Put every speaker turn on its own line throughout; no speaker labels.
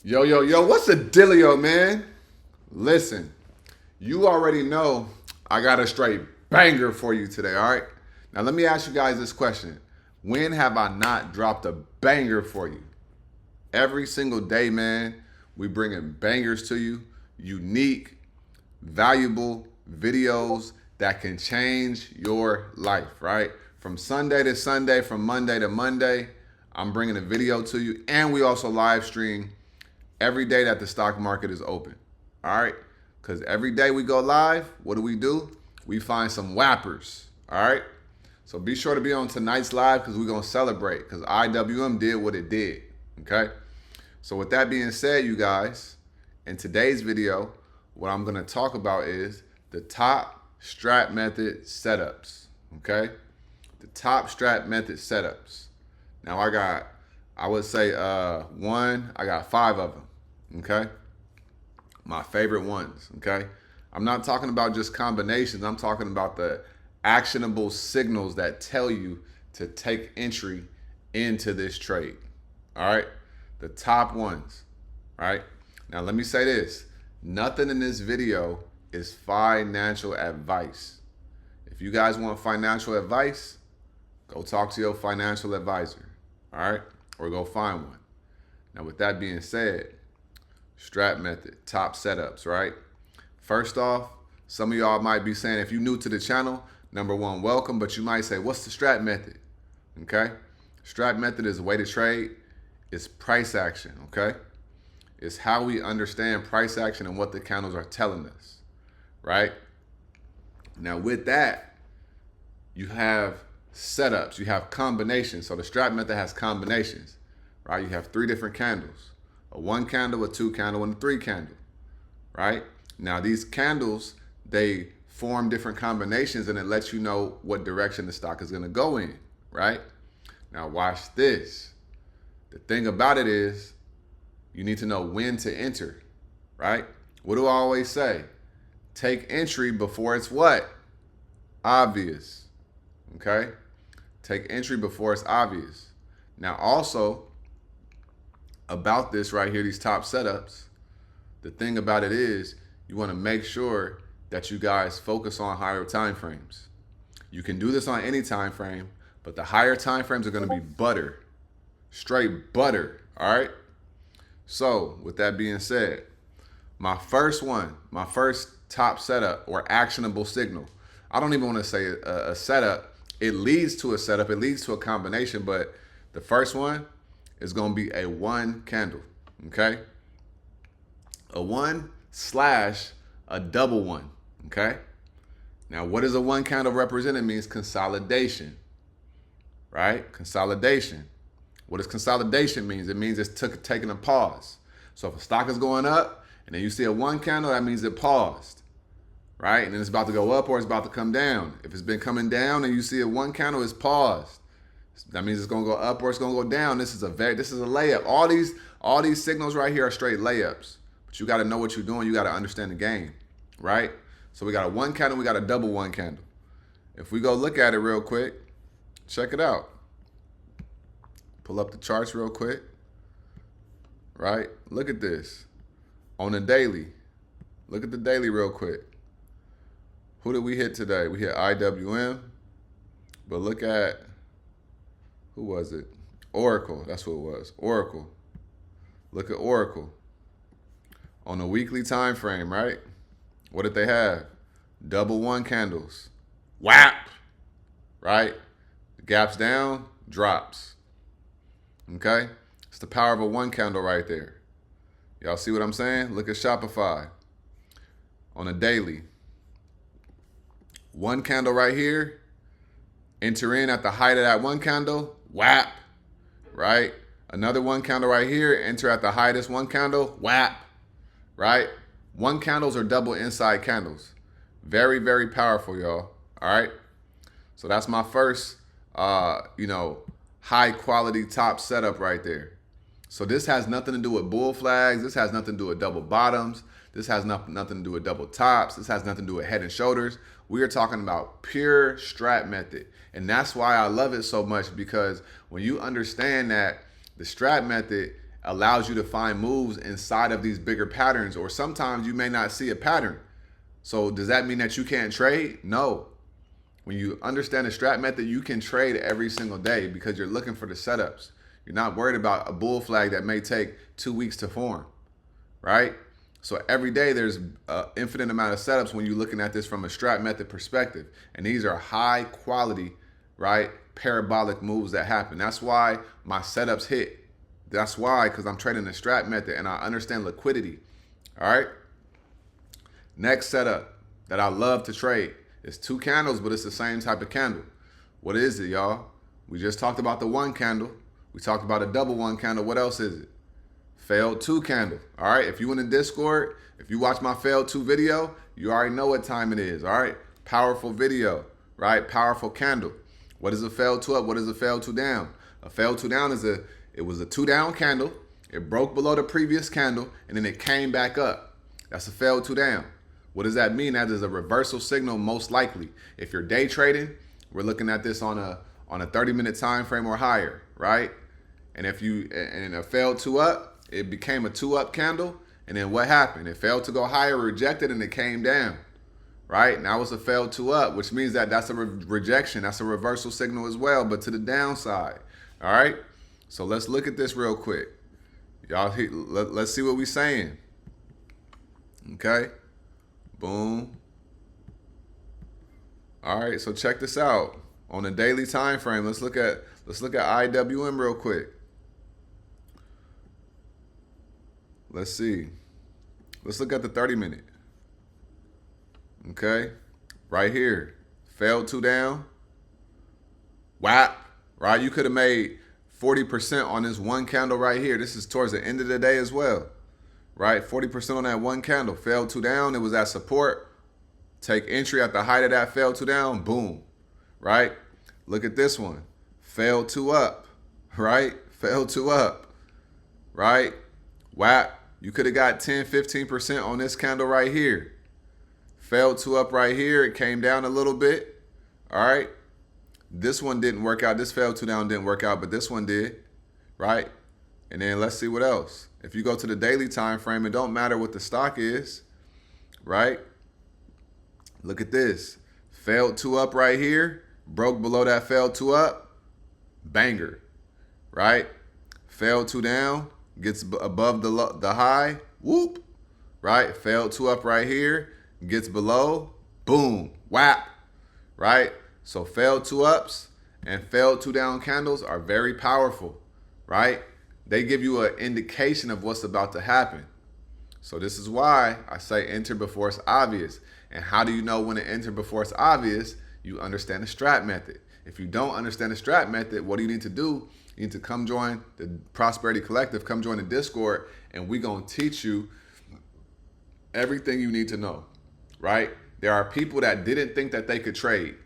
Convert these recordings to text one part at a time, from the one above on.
Yo, what's the dealio, man? Listen, you already know I got a straight banger for you today, all right? Now, let me ask you guys this question. When have I not dropped a banger for you? Every single day, man, we bringing bangers to you, unique, valuable videos that can change your life, right? From Sunday to Sunday, from Monday to Monday, I'm bringing a video to you, and we also live stream every day that the stock market is open. All right? Because every day we go live, what do? We find some whappers. All right? So be sure to be on tonight's live because we're going to celebrate because IWM did what it did. Okay? So with that being said, you guys, in today's video, what I'm going to talk about is the top Strat method setups. Okay? The top Strat method setups. Now I would say I got 5 of them. Okay, my favorite ones. Okay, I'm not talking about just combinations. I'm talking about the actionable signals that tell you to take entry into this trade. All right, the top ones. All right, now let me say this: nothing in this video is financial advice. If you guys want financial advice, go talk to your financial advisor. All right, or go find one. Now, with that being said, Strat method, top setups, right? First off, some of y'all might be saying, if you're new to the channel, number one, welcome, but you might say, what's the Strat method? Okay? Strat method is a way to trade. It's price action, okay? It's how we understand price action and what the candles are telling us, right? Now, with that, you have setups, you have combinations. So the Strat method has combinations, right? You have 3 different candles. A 1 candle, a 2 candle, and a 3 candle, right? Now these candles, they form different combinations and it lets you know what direction the stock is gonna go in, right? Now watch this. The thing about it is you need to know when to enter, right? What do I always say? Take entry before it's what? Obvious, okay? Take entry before it's obvious. Now also, about this right here, these top setups, the thing about it is you want to make sure that you guys focus on higher time frames. You can do this on any time frame, but the higher time frames are going to be butter, straight butter. All right. So with that being said, my first top setup or actionable signal. I don't even want to say a setup. It leads to a setup. It leads to a combination, but the first one is going to be a 1 candle, okay? A 1 / a double 1, okay? Now, what does a 1 candle represent? It means consolidation, right? Consolidation. What does consolidation mean? It means it's taking a pause. So if a stock is going up and then you see a 1 candle, that means it paused, right? And then it's about to go up or it's about to come down. If it's been coming down and you see a 1 candle, it's paused. That means it's gonna go up or it's gonna go down. This is a layup. All these signals right here are straight layups. But you gotta know what you're doing. You gotta understand the game, right? So we got a 1 candle, we got a double 1 candle. If we go look at it real quick, check it out. Pull up the charts real quick, right? Look at this. On the daily, look at the daily real quick. Who did we hit today? We hit IWM, but look at, who was it? Oracle, that's what it was, Oracle. Look at Oracle. On a weekly time frame, right? What did they have? Double 1 candles. Whap! Right? Gaps down, drops. Okay? It's the power of a 1 candle right there. Y'all see what I'm saying? Look at Shopify. On a daily. 1 candle right here. Enter in at the height of that 1 candle. Whap, right? Another 1 candle right here, enter at the highest 1 candle, whap, right? 1 candles are double inside candles. Very, very powerful, y'all. All right. So that's my first, high quality top setup right there. So this has nothing to do with bull flags. This has nothing to do with double bottoms. This has nothing to do with double tops. This has nothing to do with head and shoulders. We are talking about pure Strat method. And that's why I love it so much, because when you understand that the Strat method allows you to find moves inside of these bigger patterns, or sometimes you may not see a pattern. So does that mean that you can't trade? No. When you understand the strat method, you can trade every single day because you're looking for the setups. You're not worried about a bull flag that may take 2 weeks to form, right? So every day there's an infinite amount of setups when you're looking at this from a strat method perspective. And these are high quality, right, parabolic moves that happen. That's why my setups hit. That's why, because I'm trading the strat method and I understand liquidity, all right? Next setup that I love to trade is 2 candles, but it's the same type of candle. What is it, y'all? We just talked about the 1 candle. We talked about a double 1 candle. What else is it? Failed 2 candle. All right, if you in the Discord, if you watch my failed 2 video, you already know what time it is. All right, powerful video, right? Powerful candle. What is a failed 2 up? What is a failed 2 down? A failed 2 down is it was a 2 down candle. It broke below the previous candle and then it came back up. That's a failed 2 down. What does that mean? That is a reversal signal, most likely. If you're day trading, we're looking at this on a 30-minute time frame or higher, right? And if you and a failed 2 up, it became a 2 up candle, and then what happened? It failed to go higher, rejected, and it came down, right? Now it's a failed 2 up, which means that that's a rejection. That's a reversal signal as well, but to the downside, all right? So let's look at this real quick. Y'all, let's see what we're saying, okay? Boom. All right, so check this out. On the daily time frame, let's look at IWM real quick. Let's see. Let's look at the 30-minute. Okay? Right here. Failed 2 down. WAP. Right? You could have made 40% on this 1 candle right here. This is towards the end of the day as well. Right? 40% on that 1 candle. Failed 2 down. It was at support. Take entry at the height of that failed 2 down. Boom. Right? Look at this one. Failed 2 up. Right? Failed 2 up. Right? WAP. You could have got 10, 15% on this candle right here. Failed 2 up right here. It came down a little bit. All right? This one didn't work out. This failed 2 down didn't work out, but this one did. Right? And then let's see what else. If you go to the daily time frame, it don't matter what the stock is, right? Look at this. Failed 2 up right here. Broke below that failed 2 up. Banger, right? Failed 2 down. Gets above the high. Whoop, right? Failed 2 up right here. Gets below. Boom, whap, right? So failed 2 ups and failed 2 down candles are very powerful, right? They give you an indication of what's about to happen. So this is why I say enter before it's obvious. And how do you know when to enter before it's obvious? You understand the strat method. If you don't understand the strat method, what do you need to do? You need to come join the Prosperity Collective, come join the Discord, and we're going to teach you everything you need to know, right? There are people that didn't think that they could trade.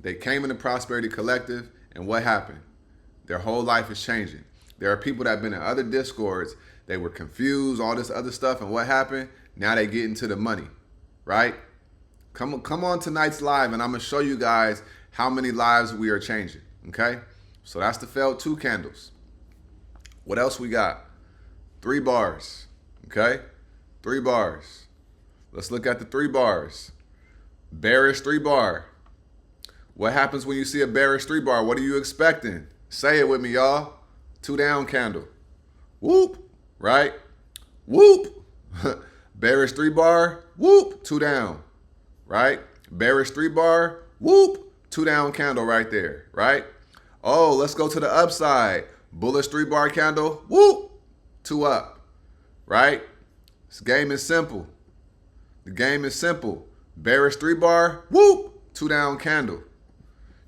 They came in the Prosperity Collective, and what happened? Their whole life is changing. There are people that have been in other Discords. They were confused, all this other stuff, and what happened? Now they get into the money, right? Come on tonight's live, and I'm going to show you guys how many lives we are changing, okay? So that's the failed 2 candles. What else we got? 3 bars, okay? 3 bars. Let's look at the 3 bars. Bearish 3 bar. What happens when you see a bearish 3 bar? What are you expecting? Say it with me, y'all. 2 down candle. Whoop, right? Whoop. Bearish 3 bar. Whoop, 2 down, right? Bearish 3 bar. Whoop, 2 down candle right there, right? Oh, let's go to the upside. Bullish 3 bar candle. Whoop, 2 up, right? This game is simple. The game is simple. Bearish 3 bar. Whoop, 2 down candle.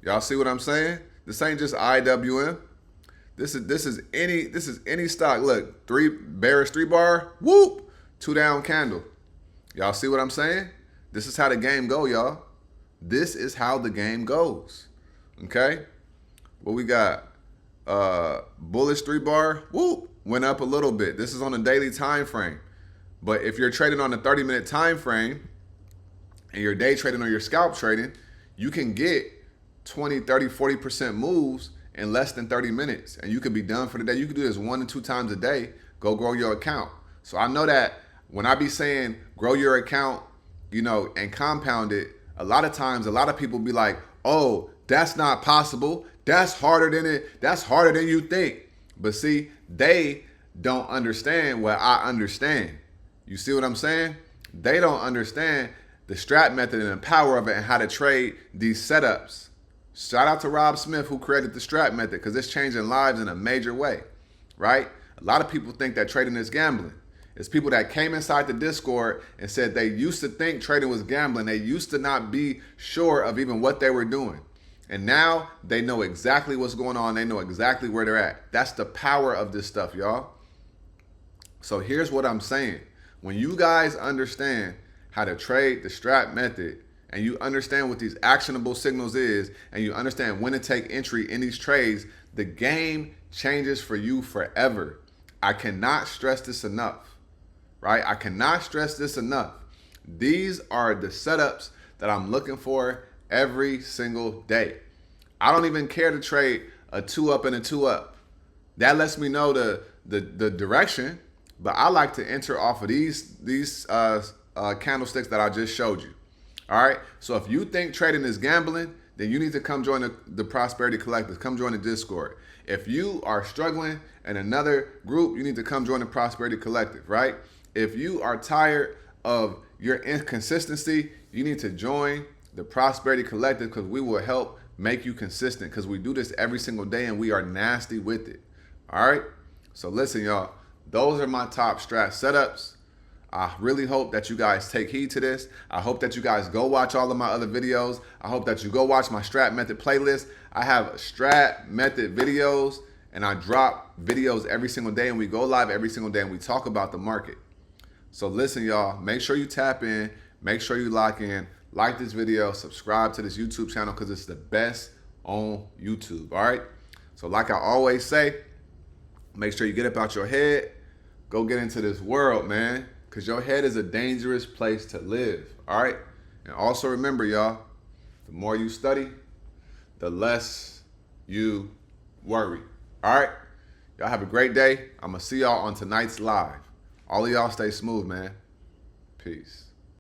Y'all see what I'm saying? This ain't just IWM. This is any stock. Look, bearish 3 bar, whoop, 2 down candle. Y'all see what I'm saying? This is how the game go, y'all. This is how the game goes. Okay? What we got? Bullish 3 bar, whoop, went up a little bit. This is on a daily time frame. But if you're trading on a 30-minute time frame and you're day trading or you're scalp trading, you can get 20, 30, 40% moves in less than 30 minutes. And you could be done for the day. You could do this 1 to 2 times a day. go grow your account. So I know that when I be saying grow your account, and compound it, a lot of times, a lot of people be like, oh, that's not possible. That's harder than it. That's harder than you think. But see, they don't understand what I understand. You see what I'm saying? They don't understand the Strat method and the power of it and how to trade these setups. Shout out to Rob Smith who created the Strat method because it's changing lives in a major way, right? A lot of people think that trading is gambling. It's people that came inside the Discord and said they used to think trading was gambling. They used to not be sure of even what they were doing. And now they know exactly what's going on. They know exactly where they're at. That's the power of this stuff, y'all. So here's what I'm saying. When you guys understand how to trade the Strat method and you understand what these actionable signals is and you understand when to take entry in these trades, the game changes for you forever. I cannot stress this enough, right? I cannot stress this enough. These are the setups that I'm looking for every single day. I don't even care to trade a 2 up and a 2 up. That lets me know the direction, but I like to enter off of these candlesticks that I just showed you. All right. So if you think trading is gambling, then you need to come join the Prosperity Collective. Come join the Discord. If you are struggling in another group, you need to come join the Prosperity Collective, right? If you are tired of your inconsistency, you need to join the Prosperity Collective because we will help make you consistent because we do this every single day and we are nasty with it. All right. So listen, y'all, those are my top Strat setups. I really hope that you guys take heed to this. I hope that you guys go watch all of my other videos. I hope that you go watch my Strat Method playlist. I have Strat Method videos and I drop videos every single day and we go live every single day and we talk about the market. So listen, y'all, make sure you tap in, make sure you lock in, like this video, subscribe to this YouTube channel because it's the best on YouTube, all right? So like I always say, make sure you get up out your head, go get into this world, man, because your head is a dangerous place to live, all right? And also remember, y'all, the more you study, the less you worry, all right? Y'all have a great day. I'm going to see y'all on tonight's live. All of y'all stay smooth, man. Peace.